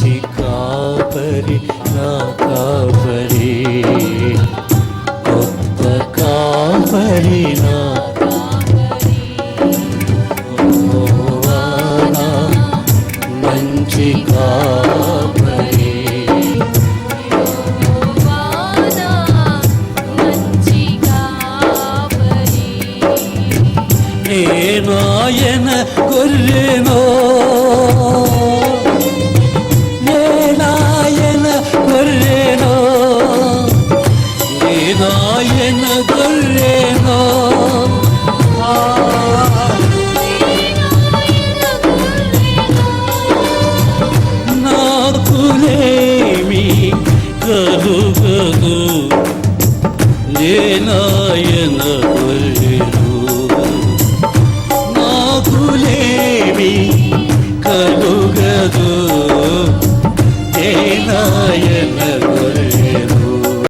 మంచి కాపరి నా కాపరి, గొప్ప కాపరి నా యెహోవా నా మంచి కాపరి. నేనాయన గొర్రెనో, నేనాయన గొర్రెనో, నేనాయన గొర్రెనో, నాకులేమి కలుగదు, నేనాయన గొర్రెను, నాకులేమి కలుగదు, నేనాయన